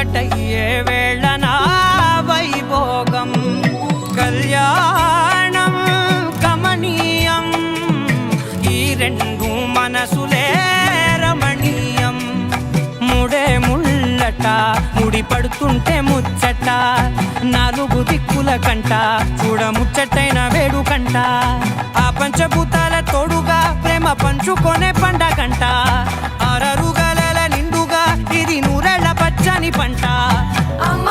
ఒకటయ్యే వేళన వైభోగం కళ్యాణం కమనీయం ఈ రెండు మనసులే రమణీయం ముడే ముళ్ళట ముడి పడుతుంటే ముచ్చట నాలుగు దిక్కుల కంట చూడ ముచ్చటైన వేడుకంట ఆ పంచభూతాల తోడుగా ప్రేమ పంచుకొనే పండగంట ఆరరుగల నిండుగా ఇది నూరెళ్ళ పచ్చని పంట అమ్మ